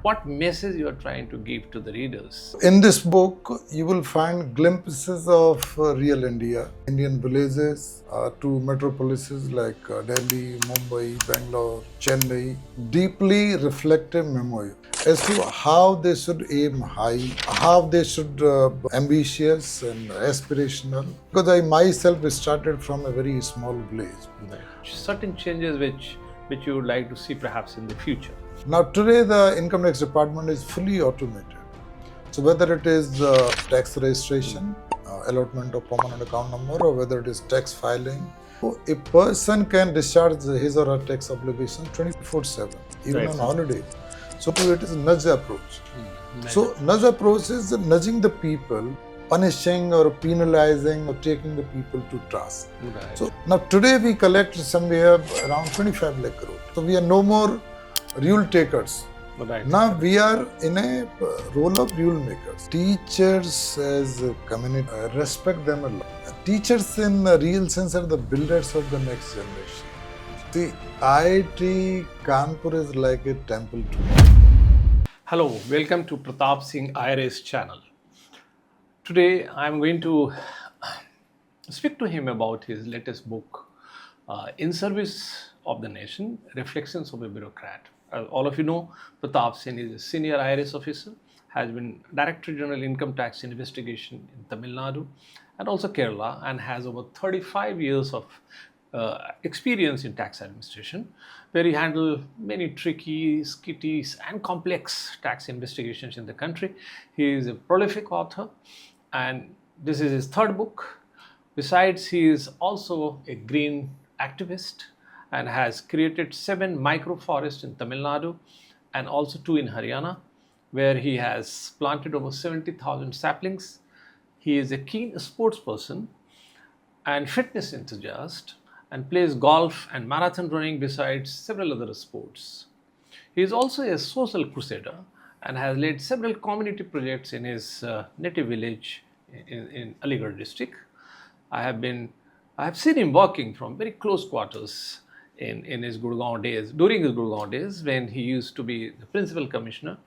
what message you are trying to give to the readers? In this book, you will find glimpses of real India, Indian villages to metropolises like Delhi, Mumbai, Bangalore, Chennai, deeply reflective memoir as to how they should aim high, how they should ambitious and aspirational. Because I myself started from a very small village. Right. Certain changes which you would like to see perhaps in the future. Now today the income tax department is fully automated. So whether it is tax registration, allotment of permanent account number, or whether it is tax filing, so a person can discharge his or her tax obligation 24/7, even Right. on holidays. So it is nudge approach. Right. So nudge approach is nudging the people, punishing or penalizing or taking the people to task. Right. So now today we collect somewhere around 25 lakh crore. So we are no more rule takers. Right. Now we are in a role of rule makers. Teachers as a community, respect them a lot. Teachers in the real sense are the builders of the next generation. See, IIT Kanpur is like a temple to me. Hello, welcome to Pratap Singh IRS channel. Today I am going to speak to him about his latest book, In Service of the Nation, Reflections of a Bureaucrat. All of you know, Pratap Singh is a senior IRS officer, has been Director General Income Tax Investigation in Tamil Nadu and also Kerala, and has over 35 years of experience in tax administration, where he handled many tricky, skitty, and complex tax investigations in the country. He is a prolific author, and this is his third book. Besides, he is also a green activist and has created 7 microforests in Tamil Nadu and also 2 in Haryana, where he has planted over 70,000 saplings. He is a keen sports person and fitness enthusiast, and plays golf and marathon running besides several other sports. He is also a social crusader and has led several community projects in his native village in Aligarh district. I have seen him working from very close quarters in his Gurugram days, during his Gurugram days, when he used to be the principal commissioner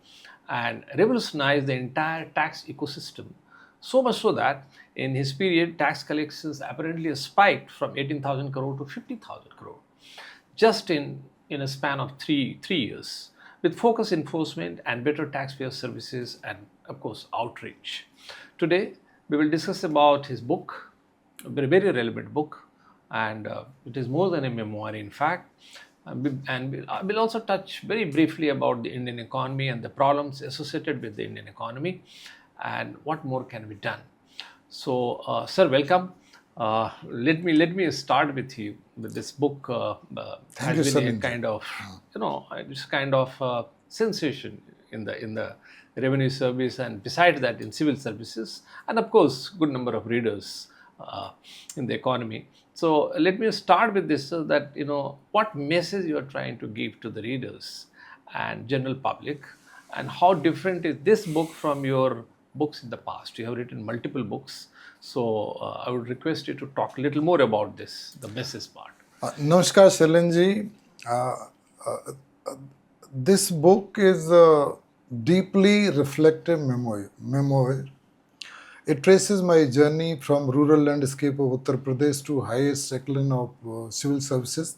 and revolutionized the entire tax ecosystem. So much so that in his period, tax collections apparently spiked from 18,000 crore to 50,000 crore, just in a span of three years, with focused enforcement and better taxpayer services and, of course, outreach. Today, we will discuss about his book, a very, very relevant book, and it is more than a memoir, in fact. And I will also touch very briefly about the Indian economy and the problems associated with the Indian economy, and what more can be done. So, sir, welcome. Let me start with you with this book. Thank you, has been a Shailendra. kind of, it's kind of sensation in the revenue service, and besides that in civil services, and of course, good number of readers in the economy. So let me start with this, so that what message you are trying to give to the readers and general public, and how different is this book from your books in the past. You have written multiple books, so I would request you to talk a little more about this, the message part. Namaskar, Shailendra. This book is a deeply reflective memoir. It traces my journey from rural landscape of Uttar Pradesh to highest echelon of civil services.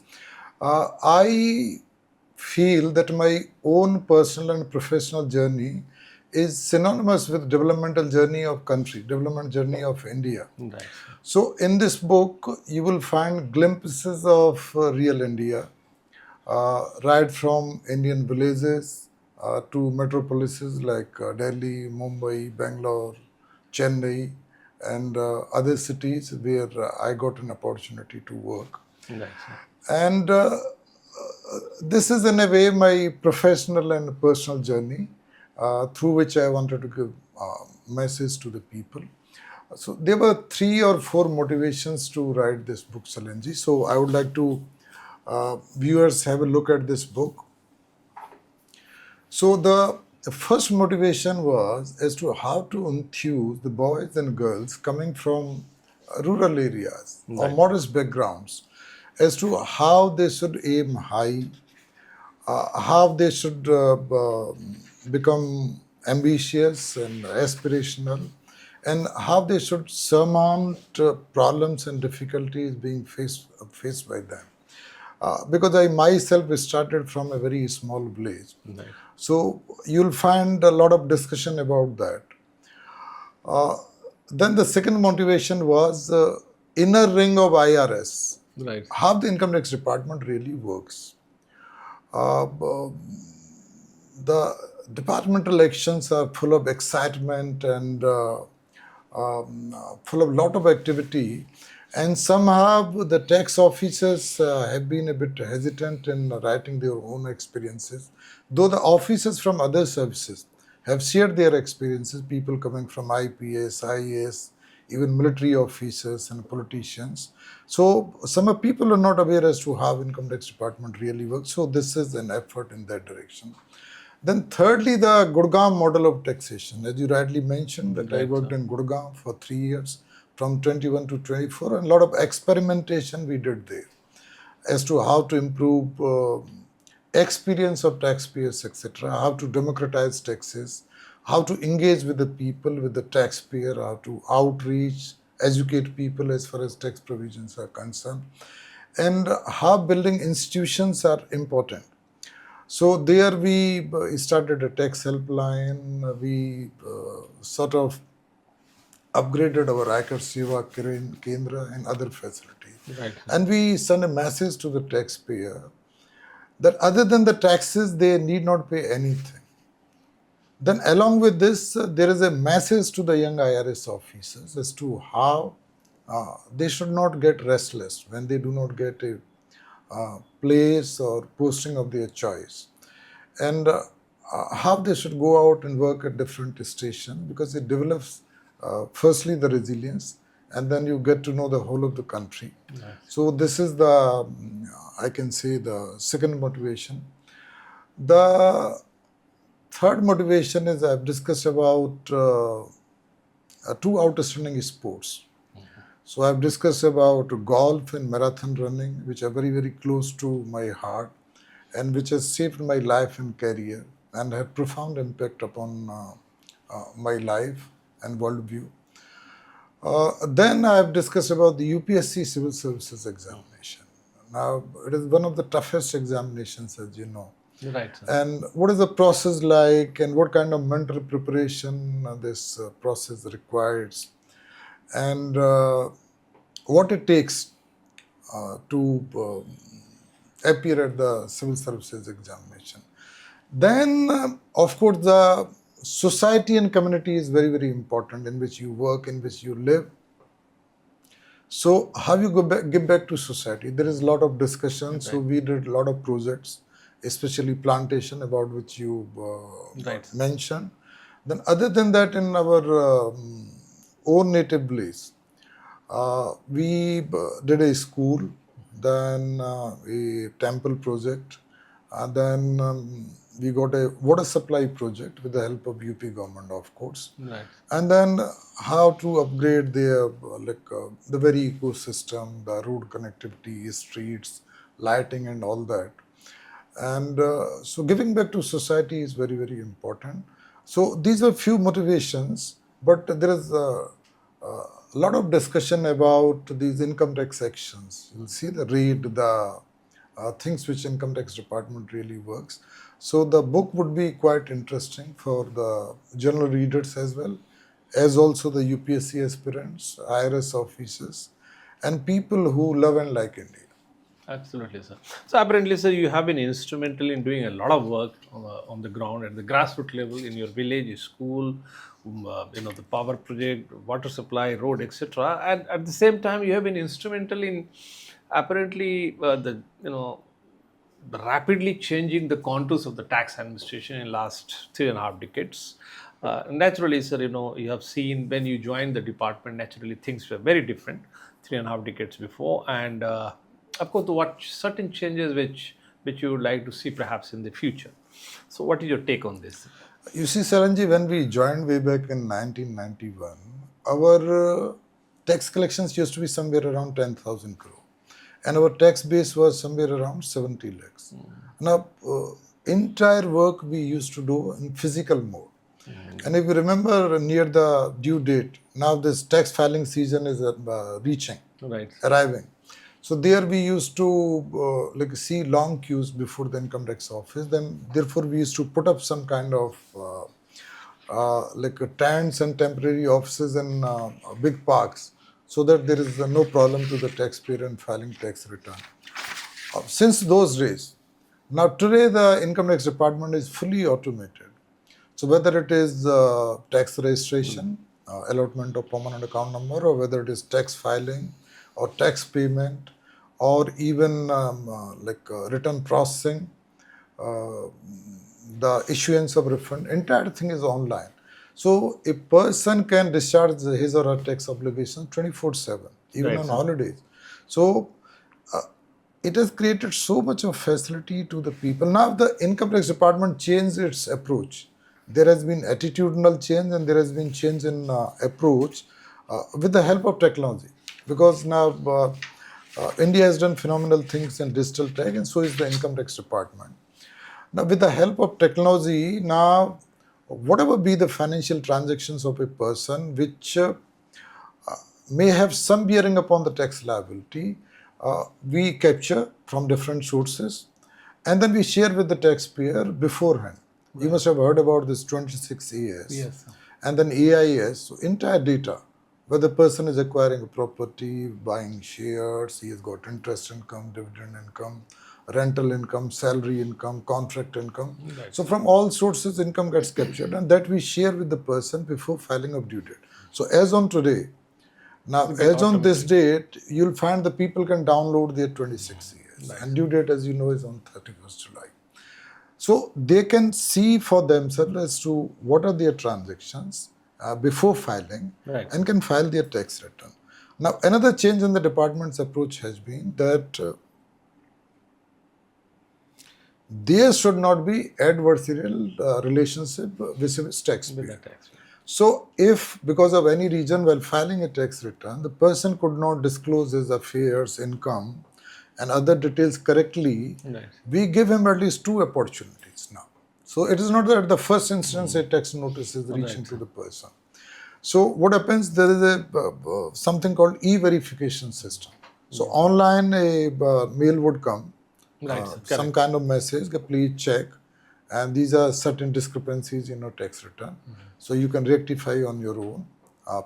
I feel that my own personal and professional journey is synonymous with developmental journey of country, development journey of India. Right. So in this book, you will find glimpses of real India, right from Indian villages to metropolises like Delhi, Mumbai, Bangalore, Chennai, and other cities where I got an opportunity to work. Right. And this is in a way my professional and personal journey, through which I wanted to give message to the people. So there were 3 or 4 motivations to write this book, Shailendra. So I would like to viewers have a look at this book. So the first motivation was as to how to enthuse the boys and girls coming from rural areas or modest backgrounds as to how they should aim high, how they should become ambitious and aspirational, and how they should surmount problems and difficulties being faced by them. Because I myself started from a very small village. Right. So you'll find a lot of discussion about that. Then the second motivation was inner ring of IRS, Right. how the income tax department really works. The departmental elections are full of excitement and full of lot of activity, and somehow the tax officers have been a bit hesitant in writing their own experiences, though the officers from other services have shared their experiences, people coming from IPS, IAS, even military officers and politicians. So some people are not aware as to how income tax department really works. So this is an effort in that direction. Then thirdly, the Gurugram model of taxation. As you rightly mentioned, that I Right, worked sir. in Gurugram for 3 years, from 21 to 24, and a lot of experimentation we did there as to how to improve experience of taxpayers, etc., how to democratize taxes, how to engage with the people, with the taxpayer, how to outreach, educate people as far as tax provisions are concerned, and how building institutions are important. So there we started a tax helpline. We sort of upgraded our Aikar Seva Kendra and other facilities. Right. And we send a message to the taxpayer that other than the taxes, they need not pay anything. Then along with this, there is a message to the young IRS officers as to how they should not get restless when they do not get a place or posting of their choice, and how they should go out and work at different stations, because it develops firstly the resilience, and then you get to know the whole of the country. Right. So this is the I can say the second motivation. The third motivation is I've discussed about two outstanding sports. So I've discussed about golf and marathon running, which are very, very close to my heart and which has shaped my life and career and had profound impact upon my life and worldview. Then I've discussed about the UPSC Civil Services examination. Now, it is one of the toughest examinations, as you know. Right, sir. And what is the process like, and what kind of mental preparation this process requires, and what it takes to appear at the civil services examination. Then, of course, the society and community is very, very important, in which you work, in which you live. So how you give back to society? There is a lot of discussion. So we did a lot of projects, especially plantation, about which you Right. mentioned. Then other than that, in our own native place, we did a school, then a temple project, and then we got a water supply project with the help of UP government, of course. Right. And then how to upgrade their the very ecosystem, the road connectivity, streets, lighting, and all that. And so giving back to society is very, very important. So these are few motivations, but there is a lot of discussion about these income tax actions. You'll see the read, the things which income tax department really works. So the book would be quite interesting for the general readers as well, as also the UPSC aspirants, IRS officers, and people who love and like India. Absolutely, sir. So apparently, sir, you have been instrumental in doing a lot of work on the ground at the grassroots level in your village, school, the power project, water supply, road, etc. And at the same time, you have been instrumental in apparently the rapidly changing the contours of the tax administration in last 3.5 decades. Naturally, sir, you have seen when you joined the department, naturally things were very different 3.5 decades before, and of course, what certain changes which you would like to see perhaps in the future. So, what is your take on this? You see, Saranji, when we joined way back in 1991, our tax collections used to be somewhere around 10,000 crore. And our tax base was somewhere around 70 lakhs. Now, entire work we used to do in physical mode. And if you remember near the due date, now this tax filing season is arriving. So there we used to see long queues before the income tax office. Then therefore we used to put up some kind of tents and temporary offices in big parks, so that there is no problem to the taxpayer in filing tax return. Since those days, now today the income tax department is fully automated. So whether it is tax registration, allotment of permanent account number, or whether it is tax filing or tax payment, or even return processing, the issuance of refund, entire thing is online. So a person can discharge his or her tax obligations 24/7, even on holidays. So it has created so much of facility to the people. Now the income tax department changed its approach. There has been attitudinal change, and there has been change in approach with the help of technology. Because now India has done phenomenal things in digital tech, and so is the income tax department. Now with the help of technology, now whatever be the financial transactions of a person which may have some bearing upon the tax liability, we capture from different sources, and then we share with the taxpayer beforehand. You must have heard about this 26AS. Yes, sir. And then AIS, so entire data, whether the person is acquiring a property, buying shares, he has got interest income, dividend income, rental income, salary income, contract income. So from all sources, income gets captured, and that we share with the person before filing of due date. So as on today, now as on this date, you'll find the people can download their 26AS. And due date, as you know, is on 31st July. So they can see for themselves as to what are their transactions before filing, and can file their tax return. Now another change in the department's approach has been that there should not be adversarial relationship with taxpayer. So if because of any reason while filing a tax return, the person could not disclose his affairs, income, and other details correctly, we give him at least two opportunities now. So it is not that at the first instance a tax notice is reaching to the person. So what happens, there is a something called e-verification system. So online a mail would come, some kind of message, please check, and these are certain discrepancies in your tax return. So you can rectify on your own,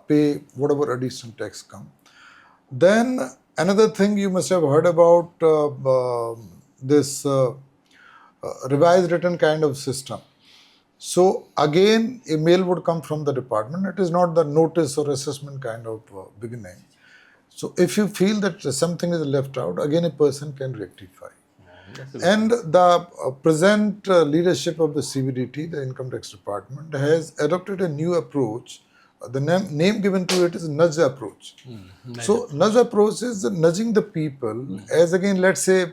pay whatever additional tax come. Then another thing you must have heard about this revised return kind of system. So again, a mail would come from the department. It is not the notice or assessment kind of beginning. So if you feel that something is left out, again a person can rectify. And the present leadership of the CBDT, the Income Tax Department, has adopted a new approach. The name given to it is nudge approach. So nudge approach is nudging the people as again, let's say,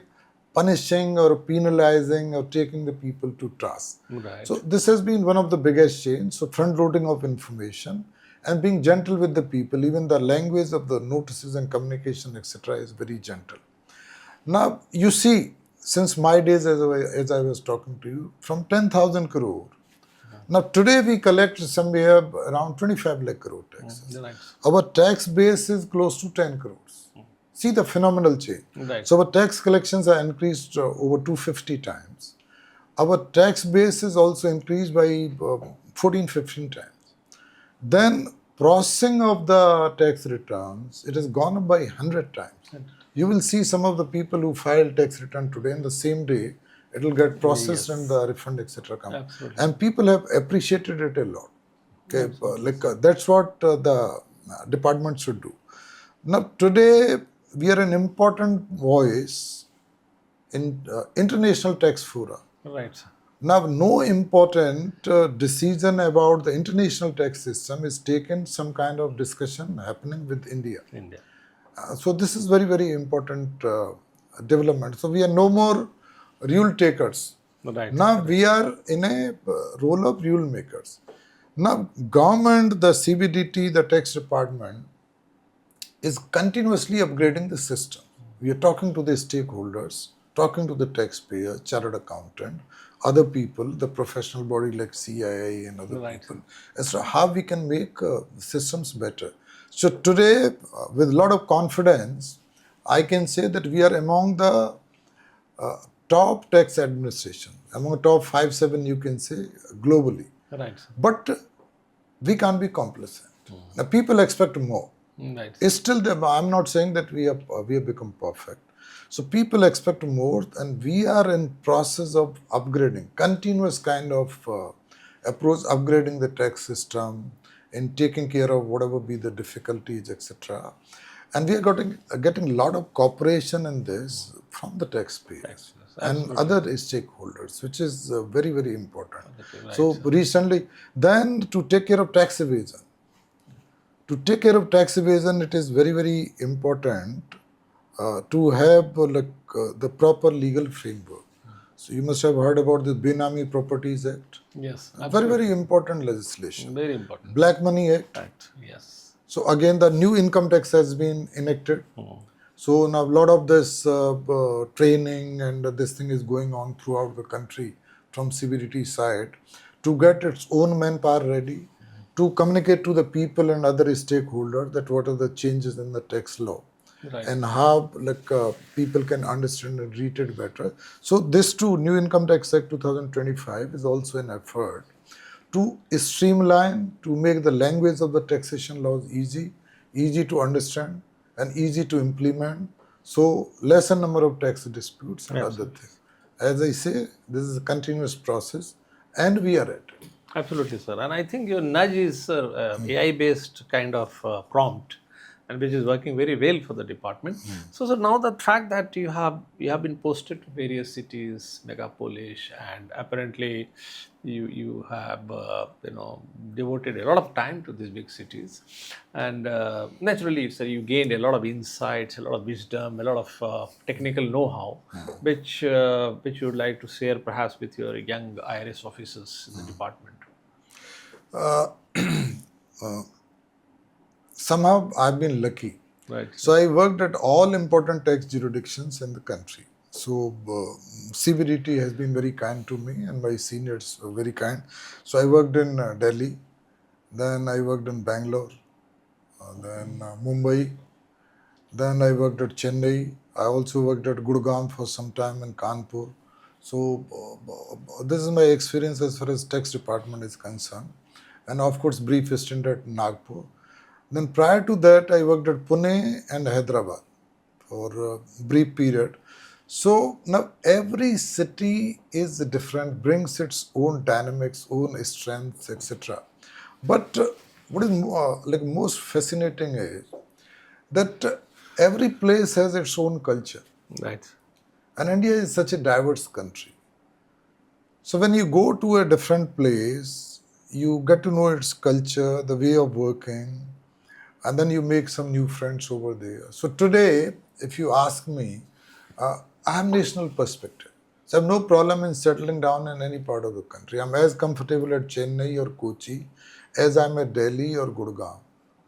punishing or penalizing or taking the people to task. So this has been one of the biggest change. So front loading of information and being gentle with the people, even the language of the notices and communication, etc., is very gentle. Now you see, since my days as I was talking to you, from 10,000 crore, now today we collect somewhere around 25 lakh crore taxes. Our tax base is close to 10 crores. See the phenomenal change. So our tax collections are increased over 250 times. Our tax base is also increased by 14, 15 times. Then processing of the tax returns, it has gone up by 100 times. You will see some of the people who file tax return today, in the same day, it will get processed and the refund, etc. come. And people have appreciated it a lot. Okay, that's what the department should do. Now today, we are an important voice in international tax fora. Now, no important decision about the international tax system is taken, some kind of discussion happening with India. So this is very, very important development. So we are no more rule takers. Now we are in a role of rule makers. Now government, the CBDT, the tax department is continuously upgrading the system. We are talking to the stakeholders, talking to the taxpayer, chartered accountant, other people, the professional body like CII and other Right. people, as to how we can make systems better. So today, with a lot of confidence, I can say that we are among the top tax administration, among top 5, 7, you can say, globally. Right, sir. But we can't be complacent. Now, people expect more. Right. It's still there. I'm not saying that we have become perfect. So people expect more, and we are in process of upgrading, continuous kind of approach, upgrading the tax system and taking care of whatever be the difficulties, etc. And we are getting a lot of cooperation in this from the taxpayers and other stakeholders, which is very, very important. Right, So recently, then to take care of tax evasion. To take care of tax evasion, it is very, very important to have the proper legal framework. So you must have heard about the Benami Properties Act. Yes, Very, very important legislation. very important. Black Money Act. Right. Yes. So again, the new income tax has been enacted. So now a lot of this training and this thing is going on throughout the country from CBDT side to get its own manpower ready, to communicate to the people and other stakeholders that what are the changes in the tax law. Right. And how people can understand and read it better. So this too, New Income Tax Act 2025 is also an effort to streamline, to make the language of the taxation laws easy to understand and easy to implement. So lesser number of tax disputes and other things. As I say, this is a continuous process and we are at it. Absolutely, sir. And I think your nudge is AI-based kind of prompt, and which is working very well for the department. So now the fact that you have been posted to various cities, megapolis, and apparently you have devoted a lot of time to these big cities, and naturally, sir, you gained a lot of insights, a lot of wisdom, a lot of technical know-how, which you would like to share perhaps with your young IRS officers in the department. Somehow I've been lucky. Right. So I worked at all important tax jurisdictions in the country. So CBDT has been very kind to me and my seniors were very kind. So I worked in Delhi, then I worked in Bangalore, then Mumbai, then I worked at Chennai. I also worked at Gurugram for some time in Kanpur. So this is my experience as far as tax department is concerned. And of course, brief stint at Nagpur. Then prior to that, I worked at Pune and Hyderabad for a brief period. So now every city is different, brings its own dynamics, own strengths, etc. But what is most fascinating is that every place has its own culture. Right. And India is such a diverse country. So when you go to a different place, you get to know its culture, the way of working, and then you make some new friends over there. So today, if you ask me, I have national perspective. So I have no problem in settling down in any part of the country. I'm as comfortable at Chennai or Kochi as I'm at Delhi or Gurugram,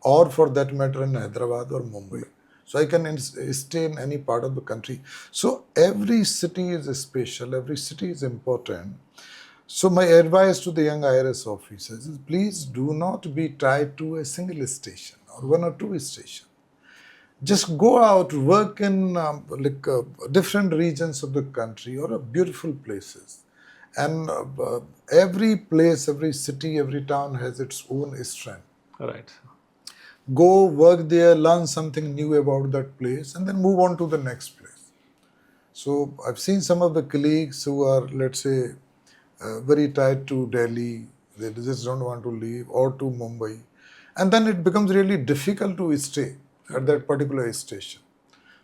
or for that matter in Hyderabad or Mumbai. So I can stay in any part of the country. So every city is special, every city is important. So my advice to the young IRS officers is please do not be tied to a single station or one or two stations. Just go out, work in different regions of the country or beautiful places. And every place, every city, every town has its own strength. Right. Go work there, learn something new about that place, and then move on to the next place. So I've seen some of the colleagues who are, let's say, very tied to Delhi, they just don't want to leave, or to Mumbai. And then it becomes really difficult to stay at that particular station.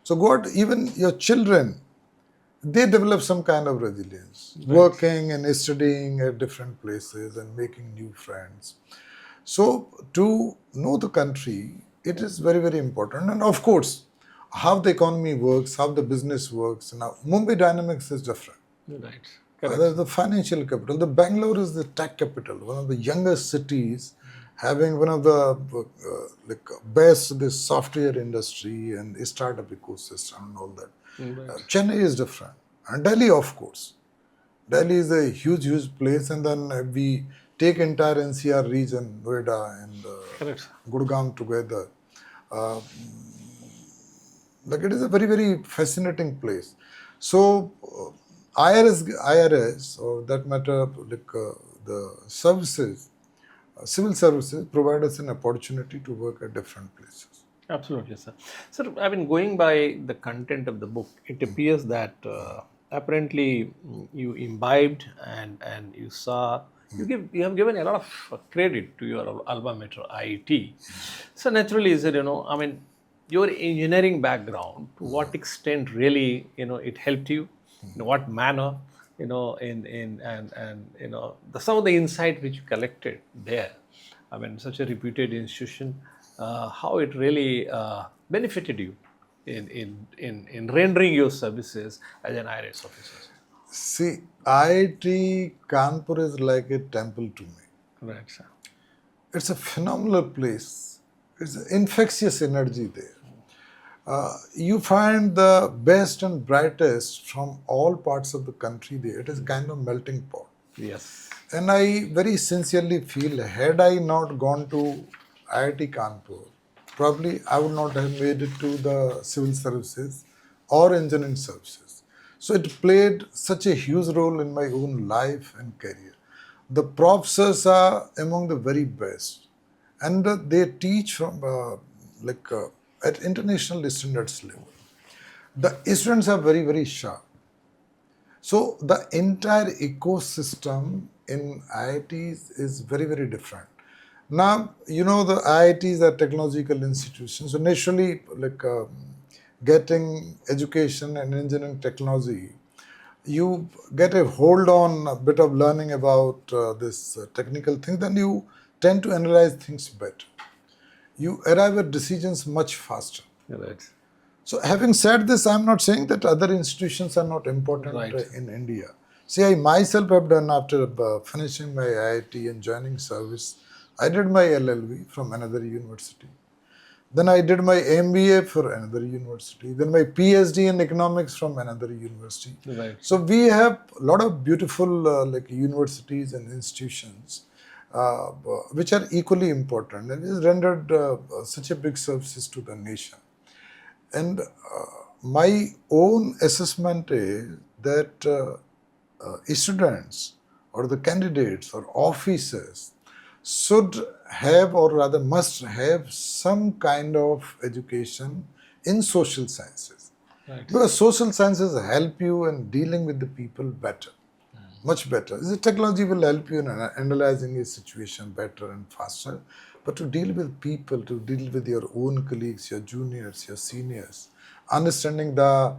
So God, even your children, they develop some kind of resilience, working and studying at different places and making new friends. So to know the country, it is very, very important. And of course, how the economy works, how the business works. Now, Mumbai dynamics is different. Right. The financial capital. The Bangalore is the tech capital, one of the youngest cities, having one of the best this software industry and startup ecosystem and all that. Chennai is different, and Delhi, of course. Delhi is a huge place, and then we take entire NCR region, Noida and Correct. Gurugram together. Uh, like it is a very fascinating place. So IRS, or that matter, the services, civil services provide us an opportunity to work at different places. Absolutely, sir. Sir, I mean, going by the content of the book, it appears that apparently you imbibed and you saw you have given a lot of credit to your alma mater IIT. So naturally, is it I mean, your engineering background, to what extent really it helped you, in what manner, in and some of the insight which you collected there. I mean, such a reputed institution, how it really benefited you in rendering your services as an IRS officer. See, IIT Kanpur is like a temple to me. Right, sir. It's a phenomenal place. It's infectious energy there. You find the best and brightest from all parts of the country there. It is kind of melting pot. Yes. And I very sincerely feel, had I not gone to IIT Kanpur, probably I would not have made it to the civil services or engineering services. So it played such a huge role in my own life and career. The professors are among the very best, and they teach from at international standards level. The students are very sharp. So the entire ecosystem in IITs is very different. Now, the IITs are technological institutions, so naturally, getting education and engineering technology, you get a hold on a bit of learning about this technical thing, then you tend to analyze things better. You arrive at decisions much faster. Right. So, having said this, I'm not saying that other institutions are not important Right. In India. See, I myself have done, after finishing my IIT and joining service, I did my LLB from another university. Then I did my MBA for another university. Then my PhD in economics from another university. Right. So we have a lot of beautiful universities and institutions which are equally important, and has rendered such a big services to the nation. And my own assessment is that students or the candidates or officers should have, or rather must have, some kind of education in social sciences. Right. Because social sciences help you in dealing with the people better, much better. The technology will help you in analyzing a situation better and faster. But to deal with people, to deal with your own colleagues, your juniors, your seniors, understanding the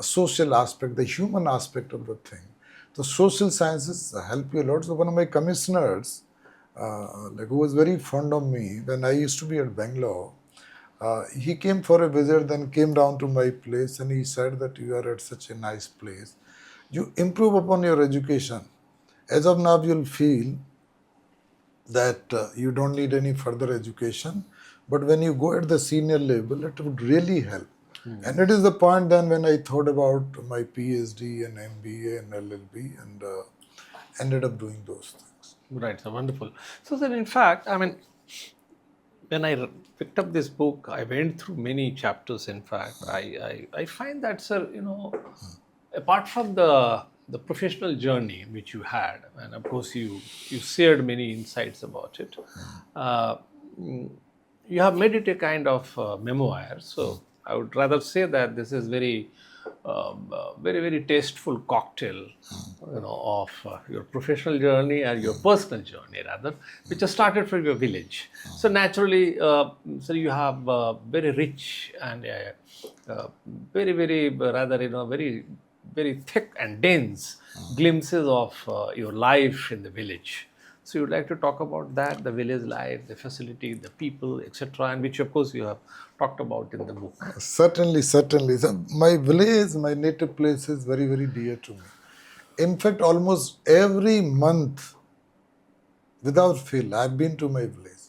social aspect, the human aspect of the thing, the social sciences help you a lot. So one of my commissioners, who was very fond of me when I used to be at Bangalore, he came for a visit, then came down to my place, and he said that you are at such a nice place. You improve upon your education. As of now, you'll feel that you don't need any further education, but when you go at the senior level, it would really help. And it is the point then when I thought about my PhD and MBA and LLB, and ended up doing those things. Right, so wonderful. So then, in fact, I mean, when I picked up this book, I went through many chapters. In fact, I find that, sir, apart from the professional journey which you had, and of course you shared many insights about it, you have made it a kind of memoir. So I would rather say that this is very tasteful cocktail, of your professional journey and your personal journey, rather, which has started from your village. So naturally, so you have very rich and very rather very thick and dense glimpses of your life in the village. So you'd like to talk about that, the village life, the facility, the people, etc., and which of course you have talked about in the book. Certainly. So my village, my native place is very dear to me. In fact, almost every month, without fail, I've been to my village.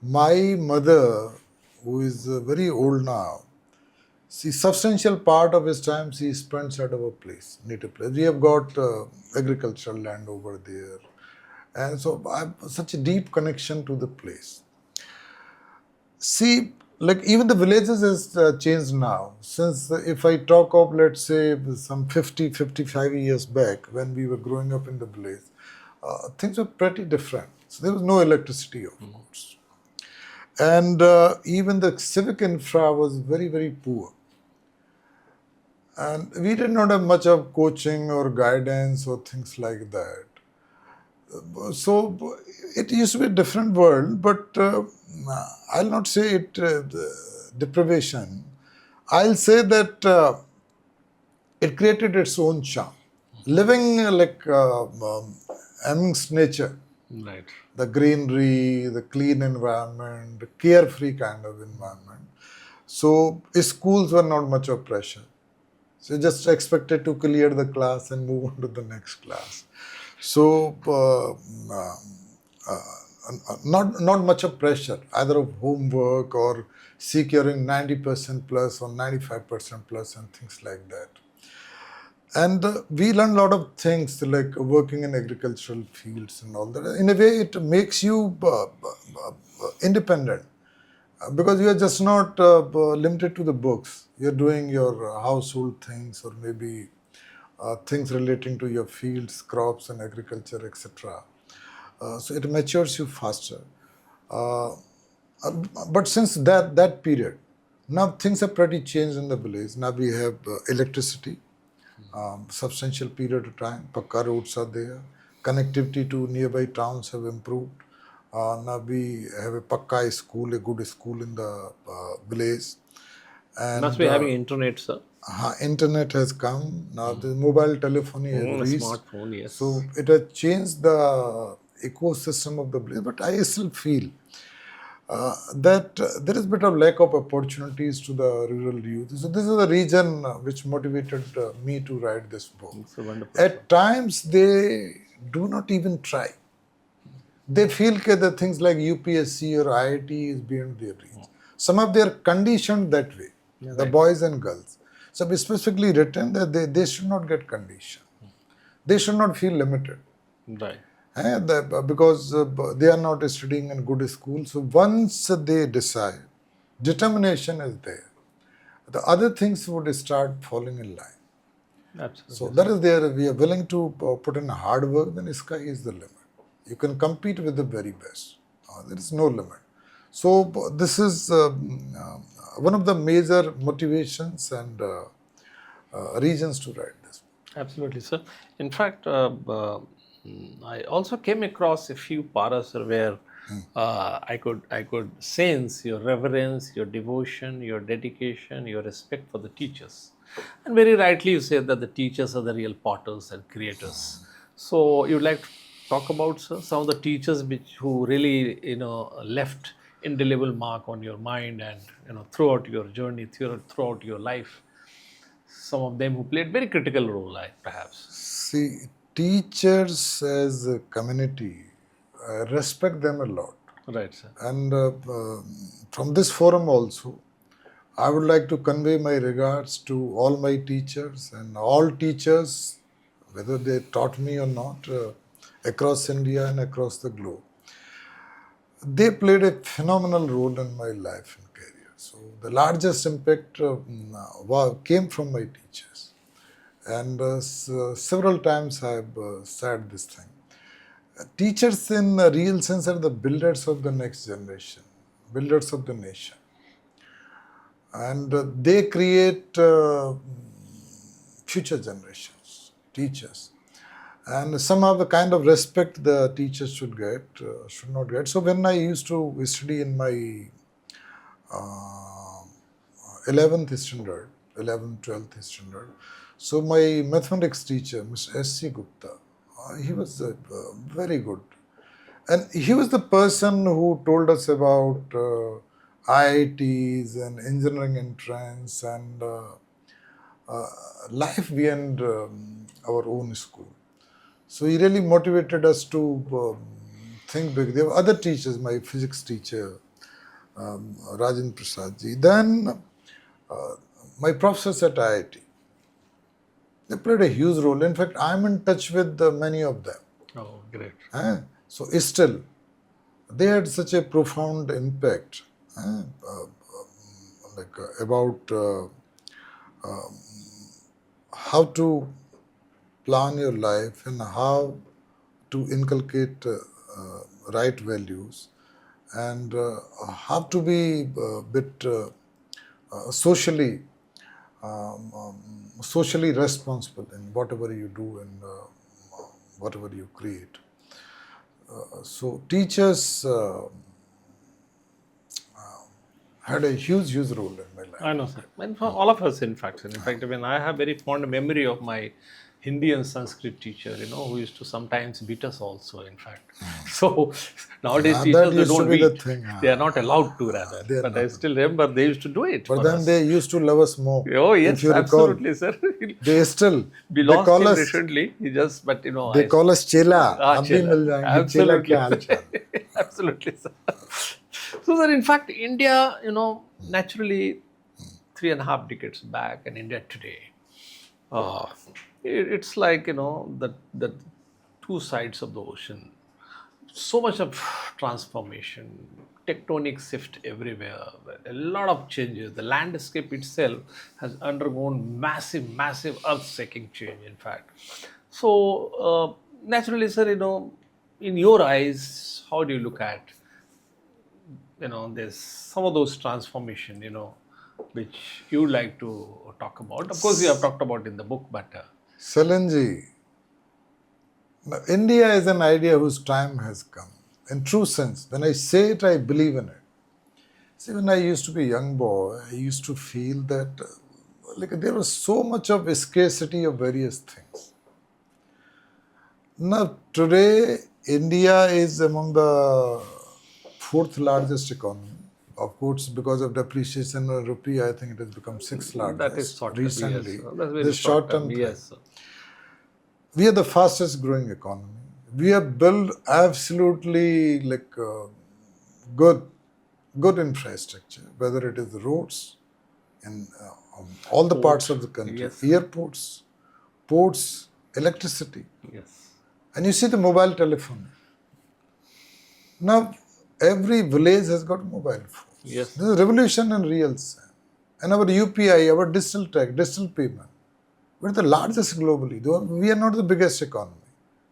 My mother, who is very old now, See, substantial part of his time he spends at our place, native place. We have got agricultural land over there, and so I have such a deep connection to the place. See, like even the villages has changed now. Since if I talk of, let's say, some 50, 55 years back when we were growing up in the village, things were pretty different. So there was no electricity, of course. And even the civic infra was very, very poor. And we did not have much of coaching or guidance or things like that. So it used to be a different world, but I'll not say it deprivation. I'll say that it created its own charm. Living amongst nature, Right. the greenery, the clean environment, the carefree kind of environment. So schools were not much of pressure. So just expected to clear the class and move on to the next class. So not much of pressure, either of homework or securing 90% plus or 95% plus and things like that. And we learn a lot of things like working in agricultural fields and all that. In a way, it makes you independent because you are just not limited to the books. You're doing your household things or maybe things relating to your fields, crops and agriculture, etc. So it matures you faster. Uh, but since that period, now things have pretty changed in the village. Now we have electricity, substantial period of time. Pakka roads are there. Connectivity to nearby towns have improved. Now we have a Pakka school, a good school in the village. And Must be having internet, sir. internet has come. Now the mobile telephony has A reached. smartphone, yes. So it has changed the ecosystem of the village. But I still feel that there is a bit of lack of opportunities to the rural youth. So this is the reason which motivated me to write this book. It's a wonderful. At times they do not even try. They feel that the things like UPSC or IIT is beyond their reach. Some of them are conditioned that way, the boys and girls. So we specifically written that they should not get conditioned. They should not feel limited. Right. Because they are not studying in good school. So once they decide, determination is there. The other things would start falling in line. Absolutely. So that is there. We are willing to put in hard work, then sky is the limit. You can compete with the very best. There is no limit. So this is one of the major motivations and reasons to write this. Absolutely, sir. In fact, I also came across a few paras where I could sense your reverence, your devotion, your dedication, your respect for the teachers. And very rightly you said that the teachers are the real potters and creators. So you'd like to talk about, sir, some of the teachers who really left indelible mark on your mind and throughout your journey, throughout your life. Some of them who played very critical role, perhaps. See, teachers as a community, I respect them a lot. Right, sir. And from this forum also, I would like to convey my regards to all my teachers and all teachers, whether they taught me or not, across India and across the globe. They played a phenomenal role in my life and career. So the largest impact came from my teachers. And several times I have said this thing. Teachers in a real sense are the builders of the next generation, builders of the nation. And they create future generations, teachers. And somehow the kind of respect the teachers should not get. So when I used to study in my 11th standard, 11th, 12th standard, so my mathematics teacher, Mr. S.C. Gupta, he was very good. And he was the person who told us about IITs and engineering entrance and life beyond our own school. So he really motivated us to think big. There were other teachers, my physics teacher, Rajendra Prasad ji. Then my professors at IIT, they played a huge role. In fact, I'm in touch with many of them. Oh, great. So still, they had such a profound impact about how to plan your life and how to inculcate right values and how to be a bit socially socially responsible in whatever you do and whatever you create. So teachers had a huge role in my life. I know, sir. And for all of us, in fact. Even I have very fond memory of my Hindi and Sanskrit teacher, who used to sometimes beat us also, in fact. So nowadays that teachers, they used to don't be the beat. thing, They are not allowed to, rather. they are But not. I still remember they used to do it But for then us. they used to love us more. Oh, yes, if you recall. absolutely, sir. They still, We they lost call him us, recently. He just, but they call us Chela. Ah, Ab bhi Chela. mil jayenge. Chela Absolutely. kya haal chal? Absolutely, sir. So, sir, in fact, India, naturally, 3.5 decades back, and India today, it's like, the two sides of the ocean. So much of transformation, tectonic shift everywhere, a lot of changes. The landscape itself has undergone massive earth-shaking change, in fact. So, naturally, sir, in your eyes, how do you look at, there's some of those transformation, which you like to talk about. Of course, you have talked about in the book, but Salanji, now, India is an idea whose time has come. In true sense, when I say it, I believe in it. See, when I used to be a young boy, I used to feel that there was so much of scarcity of various things. Now, today, India is among the fourth largest economy. Of course, because of depreciation of rupee, I think it has become sixth largest that is short term. recently. Yes, that's very This short term. short-term thing. Yes, sir. We are the fastest growing economy. We have built absolutely good infrastructure, whether it is the roads in all the parts of the country, Yes. airports, ports, electricity. Yes. And you see the mobile telephone. Now, every village has got mobile phones. Yes. This is a revolution in real sense. And our UPI, our digital tech, digital payment, we're the largest globally. Though we are not the biggest economy.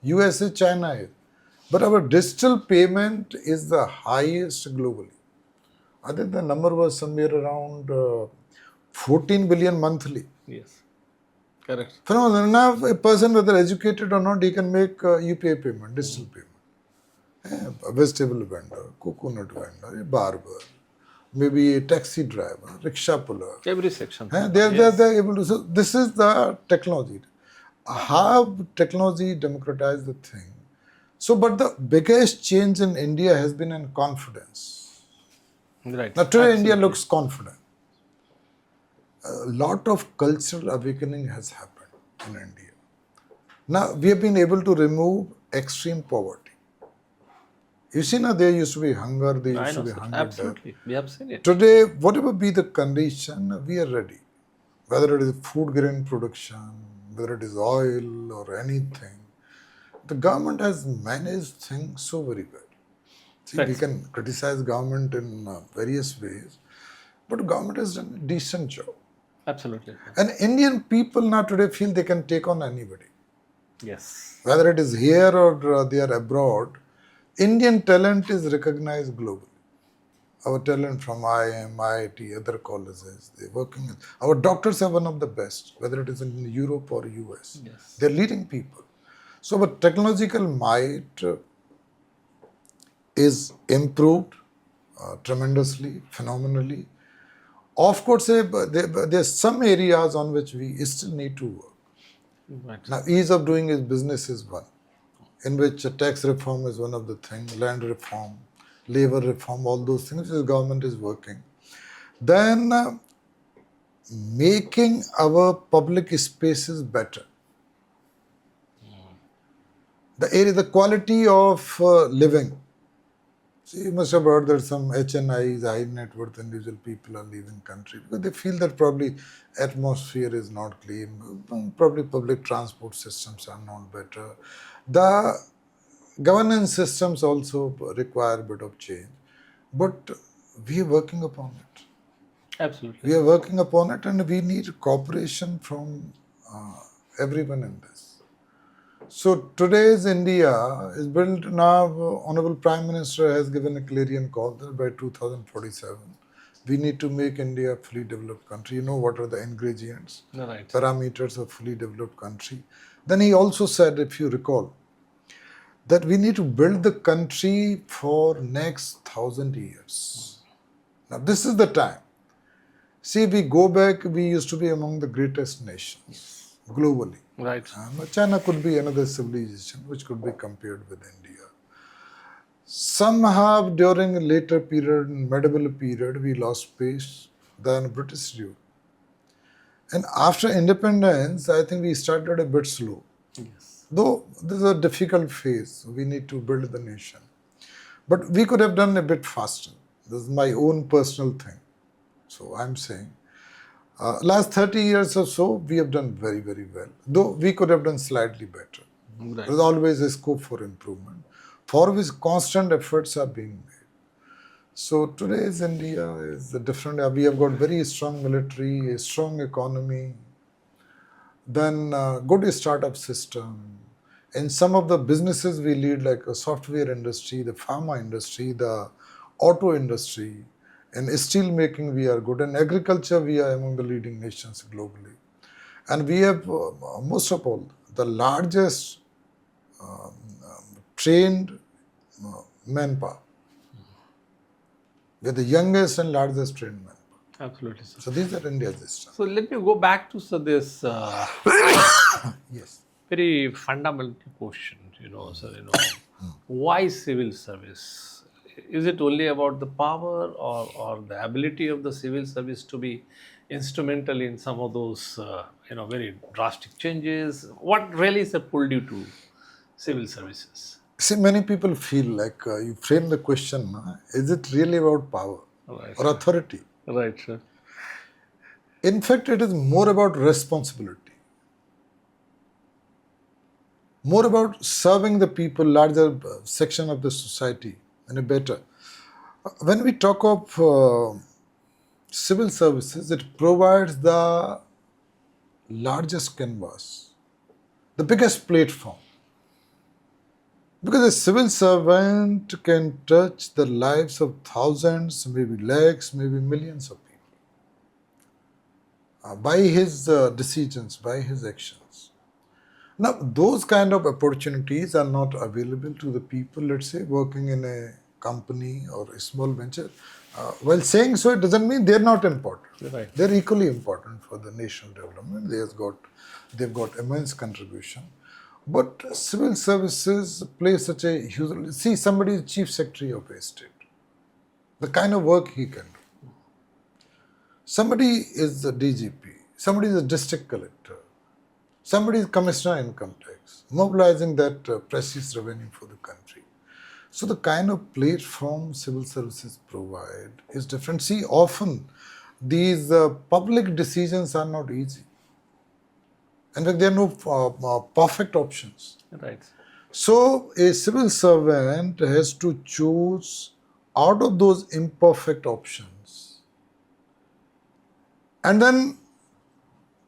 USA, China is. But our digital payment is the highest globally. I think the number was somewhere around 14 billion monthly. Yes. Correct. Phenomenal. Now, a person, whether educated or not, he can make UPI payment, digital payment. A vegetable vendor, coconut vendor, a barber, maybe a taxi driver, rickshaw puller. Every section. They're able to. So this is the technology. How technology democratized the thing. So, but the biggest change in India has been in confidence. Right. Now, today Absolutely. India looks confident. A lot of cultural awakening has happened in India. Now, we have been able to remove extreme poverty. You see, now there used to be hunger, there I used know, to be sir. hunger. Absolutely. We have seen it. Today, whatever be the condition, we are ready. Whether it is food grain production, whether it is oil or anything, the government has managed things so very well. See, we Right. can criticize government in various ways, but government has done a decent job. Absolutely. And Indian people now today feel they can take on anybody. Yes. Whether it is here or they are abroad, Indian talent is recognized globally. Our talent from IIM, IIT, other colleges, they're working. Our doctors are one of the best, whether it is in Europe or US. Yes. They're leading people. So our technological might is improved tremendously, phenomenally. Of course, there's some areas on which we still need to work. Right. Now, ease of doing business is one, in which tax reform is one of the things, land reform, labor reform, all those things the government is working. Then making our public spaces better. The area, the quality of living So you must have heard that some HNIs, high net worth individual people are leaving country because they feel that probably atmosphere is not clean, probably public transport systems are not better. The governance systems also require a bit of change, but we are working upon it. Absolutely. We are working upon it, and we need cooperation from uh, everyone in this. So today's India is built now. Honorable Prime Minister has given a clarion call that by 2047 we need to make India a fully developed country. You know what are the ingredients, Right. parameters of fully developed country. Then he also said, if you recall, that we need to build the country for next 1,000 years. Now this is the time. See, we go back, we used to be among the greatest nations globally. Right. China could be another civilization which could be compared with India. Somehow during a later period, medieval period, we lost pace than British rule. And after independence, I think we started a bit slow. Yes. Though this is a difficult phase, we need to build the nation. But we could have done a bit faster. This is my own personal thing. So I'm saying, last 30 years or so, we have done very, very well. Though we could have done slightly better. Right. There is always a scope for improvement, for which constant efforts are being made. So today's India is different. We have got very strong military, a strong economy, then good startup system. In some of the businesses we lead, like a software industry, the pharma industry, the auto industry. In steel making, we are good. In agriculture, we are among the leading nations globally. And we have, most of all, the largest trained manpower. We are the youngest and largest trained manpower. Absolutely, sir. So these are India's strengths. So let me go back to this Yes. very fundamental question. Sir, why civil service? Is it only about the power or the ability of the civil service to be instrumental in some of those very drastic changes? What really has pulled you to civil services? See, many people feel like you frame the question, is it really about power Right. or authority? Right, sir. In fact, it is more about responsibility, more about serving the people, larger section of the society in a better. When we talk of civil services, it provides the largest canvas, the biggest platform. Because a civil servant can touch the lives of thousands, maybe lakhs, maybe millions of people by his decisions, by his actions. Now, those kind of opportunities are not available to the people, let's say, working in a company or a small venture. While saying so, it doesn't mean they're not important. Right. They're equally important for the nation development. They've got immense contribution. But civil services play such a huge role. See, somebody is chief secretary of a state. The kind of work he can do. Somebody is the DGP. Somebody is a district collector. Somebody is commissioner income tax, mobilizing that precious revenue for the country. So the kind of platform civil services provide is different. See, often these public decisions are not easy. In fact, there are no perfect options. Right. So a civil servant has to choose out of those imperfect options and then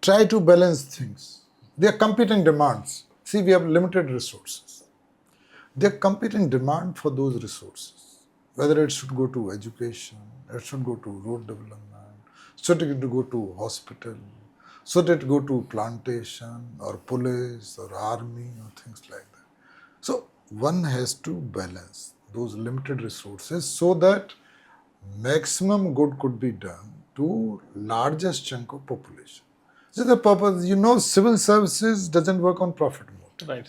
try to balance things. They are competing demands. See, we have limited resources. They are competing demand for those resources. Whether it should go to education, it should go to road development, should it go to hospital, should it go to plantation or police or army or things like that. So one has to balance those limited resources so that maximum good could be done to largest chunk of population. This is the purpose. Civil services doesn't work on profit mode, Right.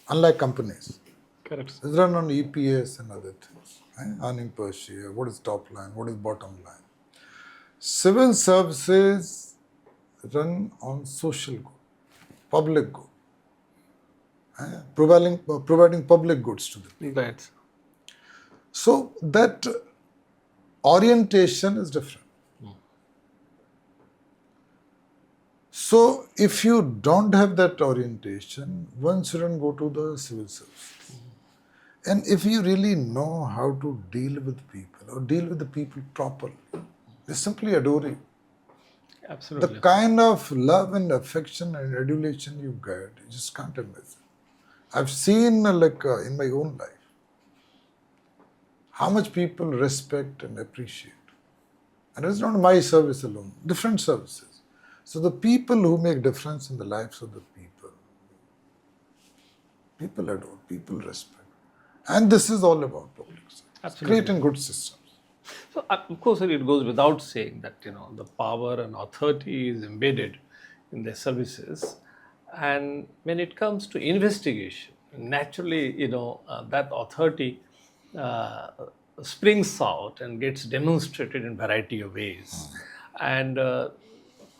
unlike companies. Correct. It's run on EPS and other things. Earning per share, what is top line, what is bottom line. Civil services run on social good, public good, providing public goods to them. Right. So that orientation is different. So if you don't have that orientation, one shouldn't go to the civil service. And if you really know how to deal with people or deal with the people properly, they simply adore you. The Absolutely. kind of love and affection and adulation you get, you just can't imagine. I've seen in my own life how much people respect and appreciate. And it's not my service alone, different services. So the people who make difference in the lives of the people adore, people respect. And this is all about public service, Absolutely. creating good systems. So, of course, sir, it goes without saying that the power and authority is embedded in their services, and when it comes to investigation, naturally, that authority uh, springs out and gets demonstrated in variety of ways, and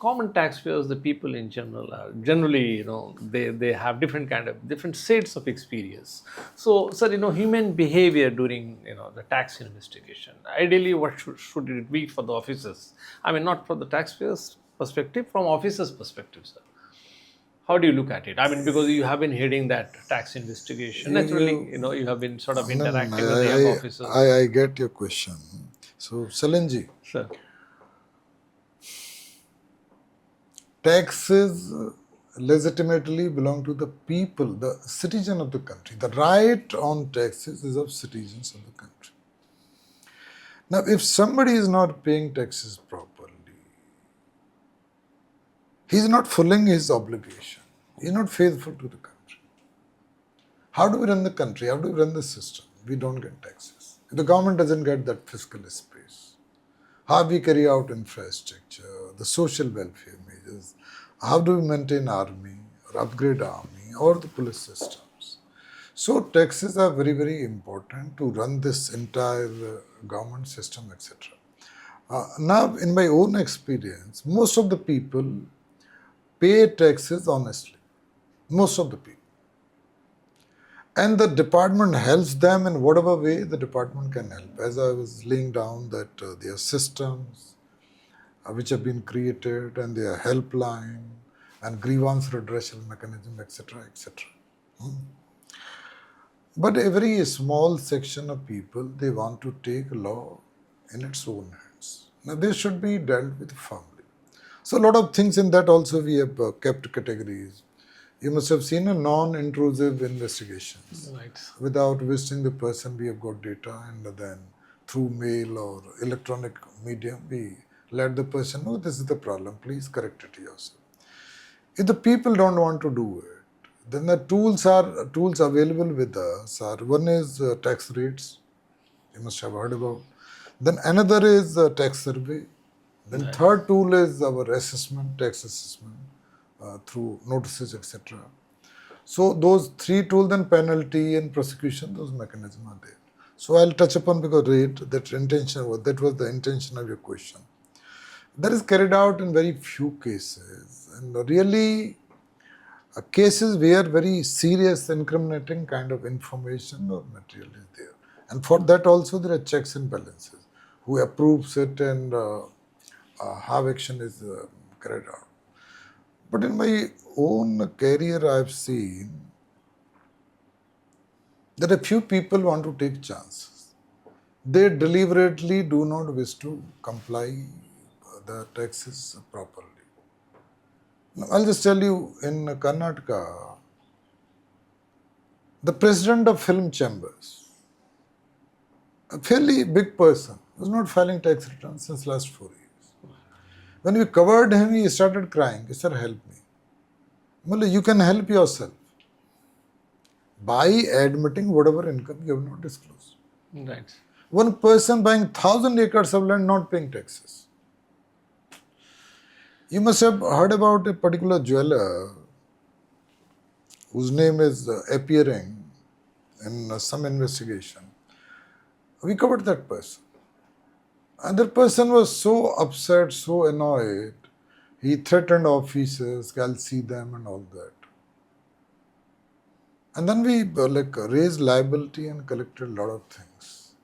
common taxpayers, the people in general, are generally, they have different sets of experience. So, sir, human behavior during, the tax investigation. Ideally, what should it be for the officers? I mean, not from the taxpayers' perspective, from officers' perspective, sir. How do you look at it? I mean, because you have been heading that tax investigation. Naturally, you have been sort of No, interacting with the young officers. I get your question. So, Salenji, Sir, taxes legitimately belong to the people, the citizen of the country. The right on taxes is of citizens of the country. Now, if somebody is not paying taxes properly, he is not fulfilling his obligation. He is not faithful to the country. How do we run the country? How do we run the system? We don't get taxes. If the government doesn't get that fiscal space, how we carry out infrastructure, the social welfare measures, how do we maintain army or upgrade army or the police systems? So taxes are very, very important to run this entire government system, etc. Now, in my own experience, most of the people pay taxes honestly. Most of the people. And the department helps them in whatever way the department can help. As I was laying down that there are systems which have been created and their helpline and grievance redressal mechanism, etc., etc. But a very small section of people, they want to take law in its own hands. Now, they should be dealt with firmly. So, a lot of things in that also we have kept categories. You must have seen a non-intrusive investigations. right. Without visiting the person, we have got data, and then through mail or electronic medium, we let the person know this is the problem, please correct it yourself. If the people don't want to do it, then the tools available with us are, one is tax rates, you must have heard about. Then another is tax survey. Then third tool is our assessment, tax assessment through notices, etc. So those three tools, then penalty and prosecution, those mechanisms are there. So I'll touch upon because that was the intention of your question. That is carried out in very few cases, and really cases where very serious incriminating kind of information or material is there. And for that also there are checks and balances. Who approves it and how action is carried out. But in my own career, I've seen that a few people want to take chances. They deliberately do not wish to comply the taxes properly. Now, I'll just tell you, in Karnataka, the president of film chambers, a fairly big person, was not filing tax returns since last 4 years. When we covered him, he started crying. He said, help me. Well, you can help yourself by admitting whatever income you have not disclosed. Right. One person buying 1,000 acres of land not paying taxes. You must have heard about a particular jeweler whose name is appearing in some investigation. We covered that person. And that person was so upset, so annoyed, he threatened officers, I'll see them and all that. And then we raised liability and collected a lot of things.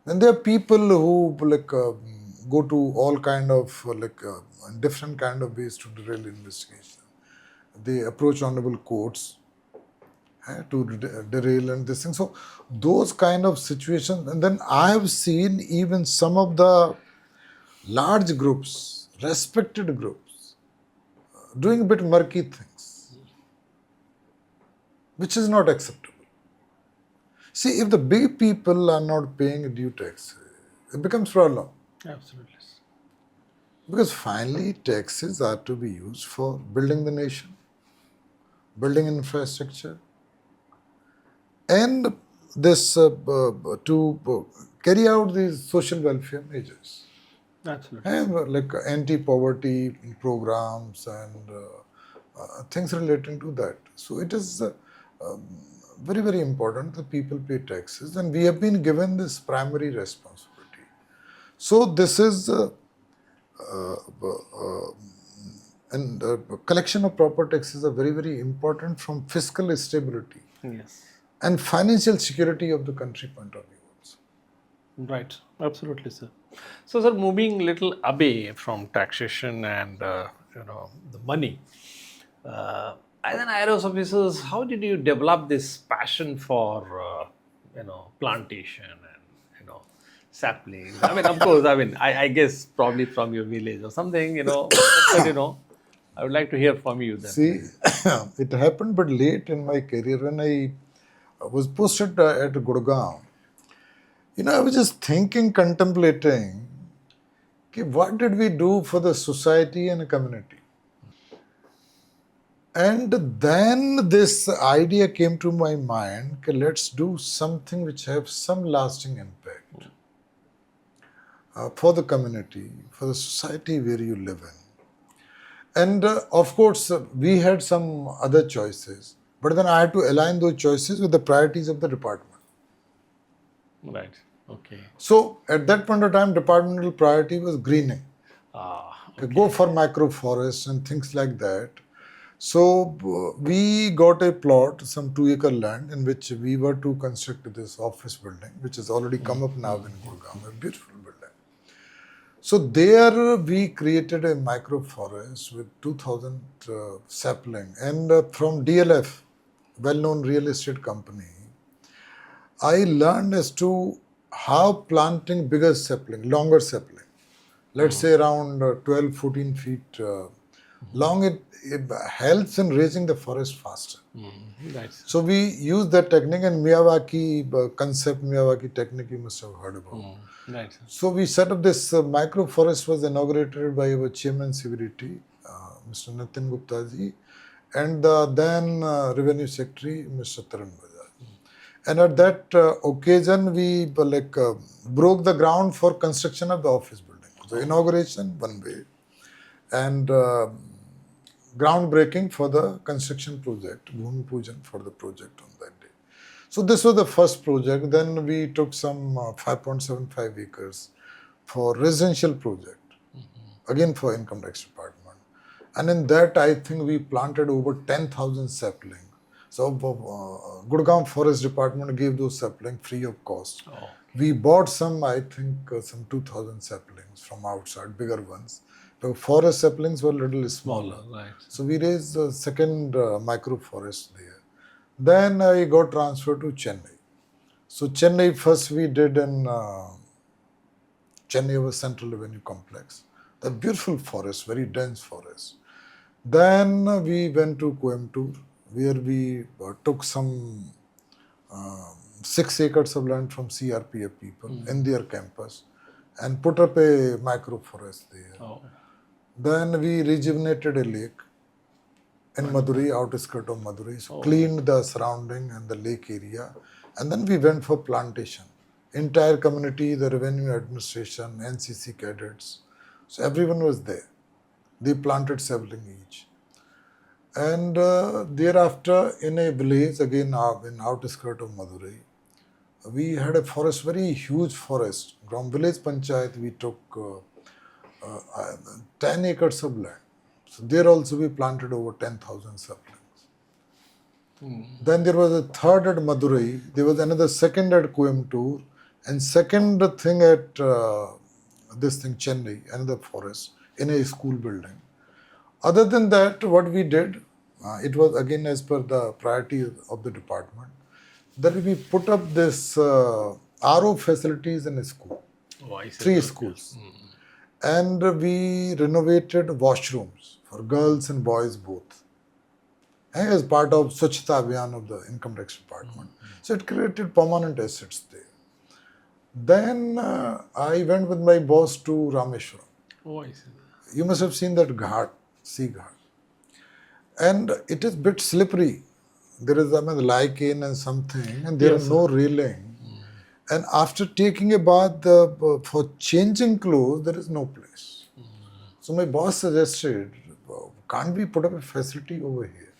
And there are people who go to all kind of different kind of ways to derail investigation. They approach honorable courts to derail and this thing. So those kind of situations. And then I have seen even some of the large groups, respected groups, doing a bit murky things, which is not acceptable. See, if the big people are not paying due taxes, it becomes problem. Absolutely. Because finally, taxes are to be used for building the nation, building infrastructure, and this to carry out these social welfare measures. Absolutely. And like anti-poverty programs and things relating to that. So it is very, very important that people pay taxes, and we have been given this primary responsibility. So this is and collection of proper taxes are very, very important from fiscal stability Yes. and financial security of the country point of view also. Right. Absolutely, sir. So, sir, moving little away from taxation and the money. As an IRS officers, how did you develop this passion for plantation and saplings? I mean, of course, I guess probably from your village or something, but I would like to hear from you then. See, it happened but late in my career when I was posted at Gurugram. I was just thinking, contemplating, okay, what did we do for the society and community? And then this idea came to my mind, okay, let's do something which have some lasting impact for the community, for the society where you live in. And of course, we had some other choices, but then I had to align those choices with the priorities of the department. Right. Okay. So at that point of time, departmental priority was greening. Okay. Go for microforests and things like that. So we got a plot, some 2-acre land, in which we were to construct this office building, which has already come up now in Gurugram, a beautiful building. So there we created a microforest with 2,000 sapling, and from DLF, well-known real estate company, I learned as to how planting bigger sapling, longer sapling, let's say around 12, 14 feet long, it helps in raising the forest faster. Nice. So we use that technique, and Miyawaki concept, Miyawaki technique you must have heard about. Nice. So we set up this microforest, was inaugurated by our chairman CVDT, Mr. Nitin Gupta ji, and the then revenue secretary, Mr. Taran Bajaj. And at that occasion, we broke the ground for construction of the office building. So inauguration one way, and groundbreaking for the construction project, Bhumi Pujan for the project on that day. So this was the first project. Then we took some 5.75 acres for residential project, again for income tax department. And in that, I think we planted over 10,000 saplings. So Gurugram Forest Department gave those saplings free of cost. Oh. We bought some, I think, some 2,000 saplings from outside, bigger ones. The forest saplings were a little smaller. Right. So we raised the second microforest there. Then I got transferred to Chennai. So Chennai first we did in Chennai was Central Revenue Complex. The beautiful forest, very dense forest. Then we went to Coimbatore, where we took some 6 acres of land from CRPF people in their campus and put up a microforest there. Oh. Then we rejuvenated a lake in Madurai, outskirts of Madurai, so cleaned the surrounding and the lake area. And then we went for plantation. Entire community, the revenue administration, NCC cadets, so everyone was there. They planted sapling each. And thereafter, in a village, again in outskirts of Madurai, we had a forest, very huge forest. From village panchayat, we took 10 acres of land. So there also we planted over 10,000 saplings. Then there was a third at Madurai. There was another second at Coimbatore. And second thing at this thing, Chennai, another forest, in a school building. Other than that, what we did, it was again as per the priority of the department, that we put up this RO facilities in a school, Oh, I see. 3 Okay. schools. And we renovated washrooms for girls and boys both, as part of Swachhata Abhiyan of the Income Tax Department. So it created permanent assets there. Then I went with my boss to Rameshwaram. Oh, I see. You must have seen that ghat, sea ghat. And it is a bit slippery. There is lichen and something, and there Yes, are no railing. And after taking a bath, for changing clothes, there is no place. So my boss suggested, can't we put up a facility over here?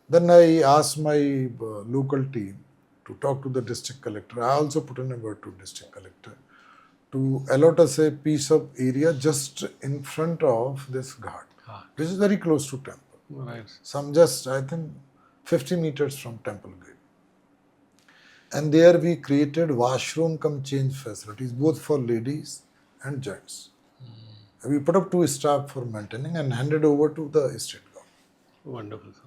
Then I asked my local team to talk to the district collector. I also put in a word to district collector to allot us a piece of area just in front of this ghat, which is very close to temple. Right. Some just, I think, 50 meters from temple gate. And there we created washroom cum change facilities, both for ladies and gents. We put up 2 staff for maintaining and handed over to the state government. Wonderful, sir.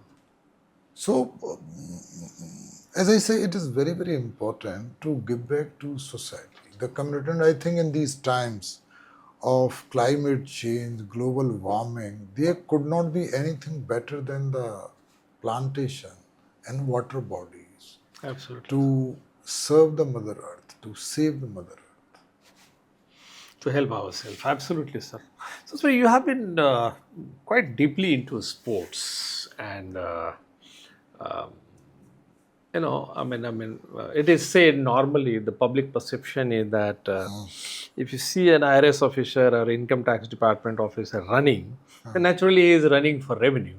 So, as I say, it is very, very important to give back to society, the community. And I think in these times of climate change, global warming, there could not be anything better than the plantation and water bodies Absolutely. to serve the Mother Earth, to save the Mother Earth. To help ourselves. Absolutely, sir. So you have been quite deeply into sports, and it is said normally the public perception is that if you see an IRS officer or income tax department officer running, then naturally he is running for revenue.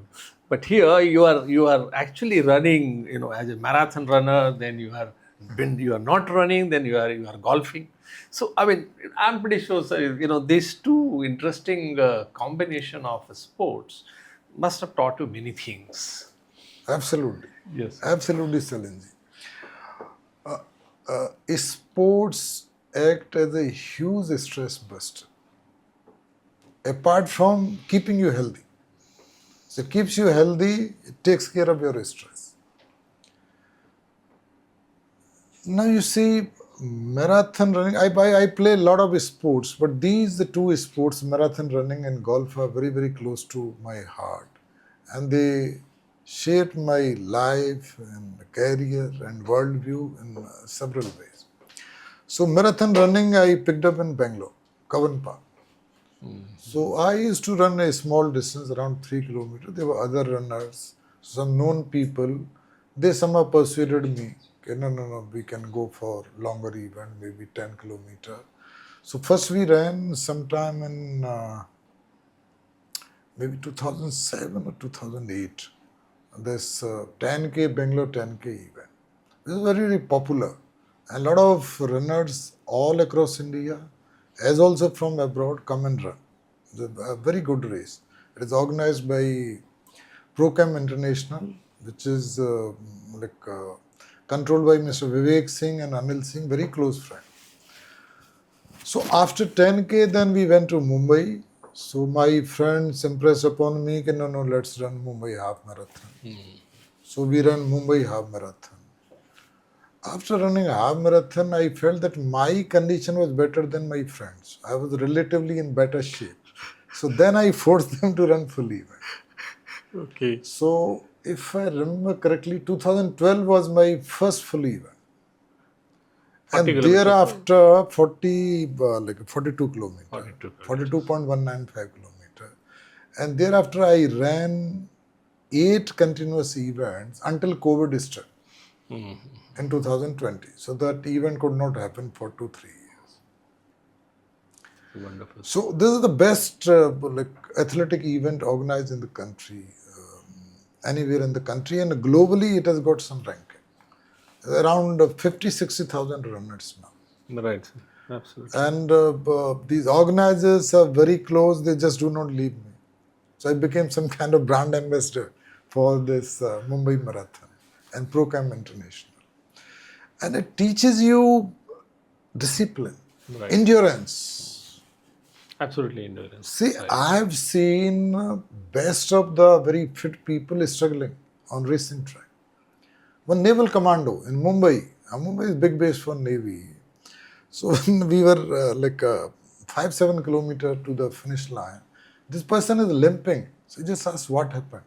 But here you are actually running, as a marathon runner. Then you are not running. Then you are golfing. So I'm pretty sure, sir, these two interesting combination of sports must have taught you many things. Absolutely. Yes. Absolutely, Shailendra. Sports act as a huge stress buster, apart from keeping you healthy. So it keeps you healthy, it takes care of your stress. Now you see, marathon running, I play a lot of sports, but these the 2 sports, marathon running and golf, are very, very close to my heart. And they shaped my life and career and worldview in several ways. So marathon running I picked up in Bangalore, Kavan Park. So I used to run a small distance, around 3 kilometers. There were other runners, some known people. They somehow persuaded me, okay, no, we can go for longer event, maybe 10 kilometers. So first we ran sometime in maybe 2007 or 2008. This 10K Bangalore 10K event. This is very, very popular. A lot of runners all across India, as also from abroad, come and run. It's a very good race. It is organized by Procam International, which is controlled by Mr. Vivek Singh and Anil Singh, very close friend. So after 10K, then we went to Mumbai. So my friends impressed upon me, no, let's run Mumbai half marathon. So we ran Mumbai half marathon. After running a half marathon, I felt that my condition was better than my friends. I was relatively in better shape. So then I forced them to run full event. Okay. So if I remember correctly, 2012 was my first full event. And thereafter, 42 kilometers, 42.195 kilometers. And thereafter, I ran 8 continuous events until COVID started in 2020. So that event could not happen for 2-3 years. Wonderful. So this is the best athletic event organized in the country, anywhere in the country, and globally it has got some ranking. Around 50,000-60,000 runners now. Right. Absolutely. And these organizers are very close. They just do not leave me. So I became some kind of brand ambassador for this Mumbai Marathon and Procam International. And it teaches you discipline, Right. endurance. Absolutely endurance. See, Right. I've seen best of the very fit people struggling on racing track. One naval commando in Mumbai. Mumbai is big base for Navy. So when we were 5-7 kilometer to the finish line, this person is limping. So he just asked what happened.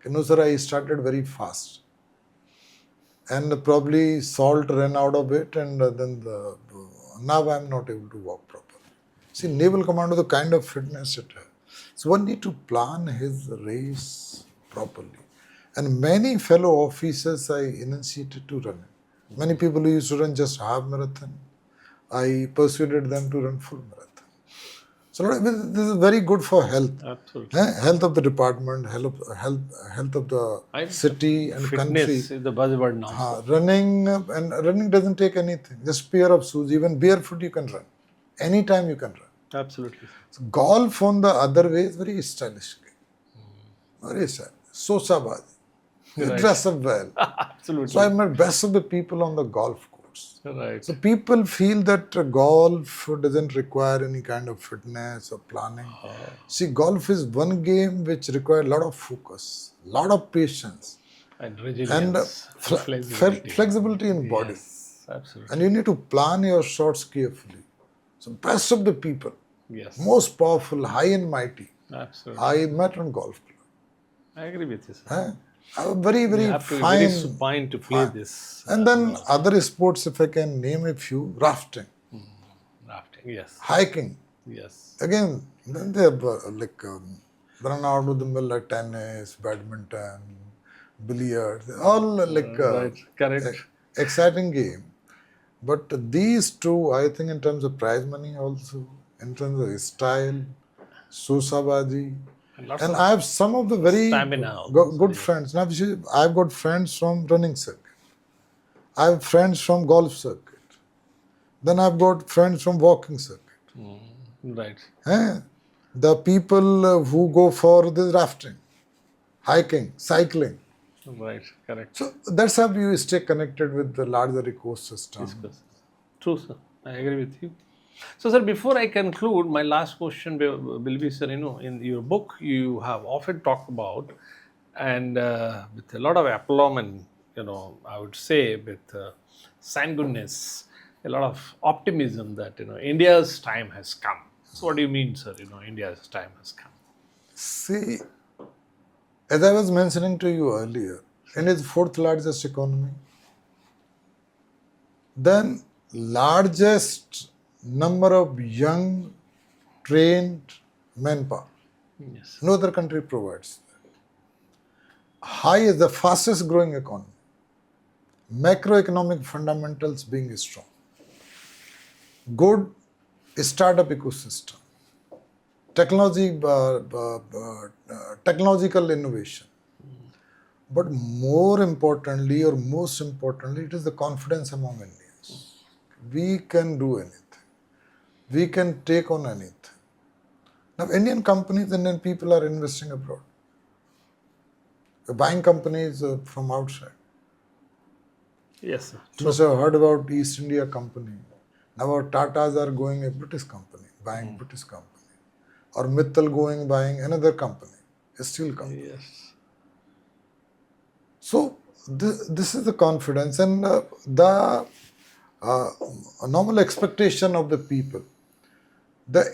No, sir, I started very fast. And probably salt ran out of it, and now I'm not able to walk properly. See, naval commando, the kind of fitness it has. So one need to plan his race properly. And many fellow officers I initiated to run it. Many people who used to run just half marathon, I persuaded them to run full marathon. So this is very good for health. Absolutely. Health of the department, health of the city and country. Fitness is the buzzword now. Running doesn't take anything. Just pair of shoes. Even barefoot you can run. Anytime you can run. Absolutely. So golf on the other way is very stylish game. Very stylish. Sosabazi. You Right. dress up well. Absolutely. So I met best of the people on the golf course. Right. So people feel that golf doesn't require any kind of fitness or planning. See, golf is one game which requires a lot of focus, a lot of patience, And and resilience. Flexibility. flexibility in body. Yes. Absolutely. And you need to plan your shots carefully. So best of the people, Yes. most powerful, high and mighty, Absolutely. I met on golf club. I agree with you, sir. Huh? I was very, very You have to be fine. very supine to play this. And then other sports, if I can name a few, rafting, Rafting. Yes. hiking. Yes. Again, then they have run out of the mill like tennis, badminton, billiards, all Right. Correct. exciting game. But these two, I think in terms of prize money also, in terms of style, sosabaji, And lots and of I have some of the very stamina good friends. Now, I've got friends from running circuit. I have friends from golf circuit. Then I've got friends from walking circuit. right. The people who go for the rafting, hiking, cycling. Right. Correct. So that's how you stay connected with the larger ecosystem. True, sir. I agree with you. So, sir, before I conclude, my last question will be, sir, in your book, you have often talked about, and with a lot of aplomb and, I would say with sanguineness, a lot of optimism that, India's time has come. So, what do you mean, sir, India's time has come? See, as I was mentioning to you earlier, India's fourth largest economy, then largest number of young, trained manpower. Yes. No other country provides that. High is the fastest growing economy. Macroeconomic fundamentals being strong. Good startup ecosystem. Technological innovation. But more importantly, or most importantly, it is the confidence among Indians. We can do anything. We can take on anything. Now, Indian companies, Indian people are investing abroad. They're buying companies from outside. Yes, sir. You must have heard about East India Company. Now our Tatas are going a British company, buying British company. Or Mittal going buying another company, a steel company. Yes. So this is the confidence and the normal expectation of the people.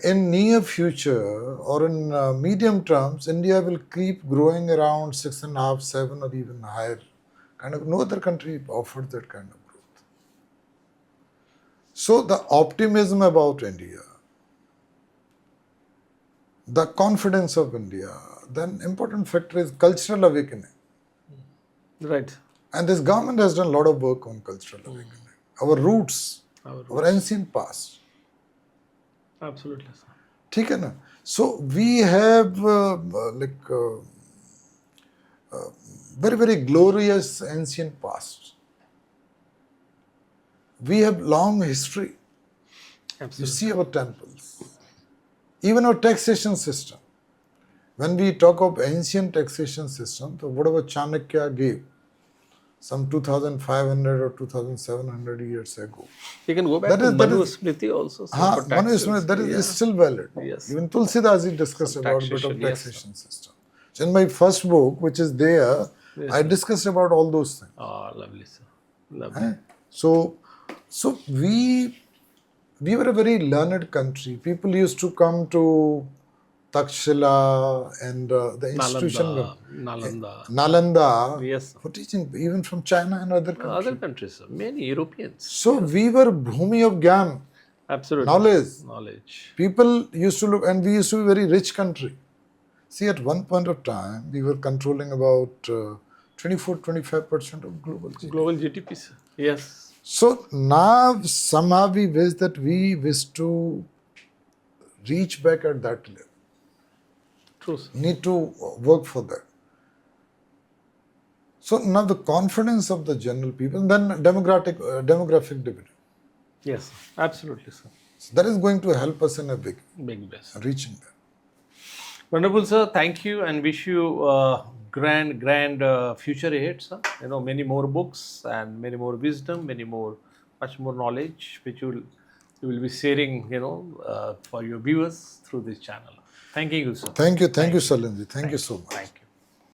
In near future or in medium terms, India will keep growing around 6.5, 7 or even higher. No other country offers that kind of growth. So the optimism about India, the confidence of India, then important factor is cultural awakening. Right. And this government has done a lot of work on cultural awakening. Our roots, our ancient past. Absolutely, sir. ठीक है ना? So we have very, very glorious ancient past. We have long history. Absolutely. You see our temples, even our taxation system. When we talk of ancient taxation system, so whatever Chanakya gave, some 2,500 or 2,700 years ago. You can go back That to is- that Manu is- Smriti also. So Haan, for Manu taxes. Ismail, that is Yeah. still valid. Yes. Even Tulsidas discussed Some about a bit of taxation, yes, taxation system. So in my first book, which is there, Yes, I discussed about all those things. Oh, lovely, sir. Lovely. So we were a very learned country. People used to come to Takshila and the institution Nalanda Yes, sir. for teaching, even from China and other countries. Other countries, sir. Many Europeans. So we were bhumi of Gyan, Absolutely. knowledge. People used to look, and we used to be a very rich country. See, at one point of time, we were controlling about 24-25% of global GDP. Global GDP, sir. Yes. So now somehow we wish to reach back at that level. True, sir. Need to work for that. So now the confidence of the general people, and then demographic dividend. Yes, sir. Absolutely, sir. So that is going to help us in a big Best. reaching there. Wonderful, sir. Thank you and wish you grand future ahead, sir. Many more books and many more wisdom, much more knowledge, which you will be sharing, for your viewers through this channel. Thank you, sir. Thank you, Shailendra. Thank you so much. Thank you.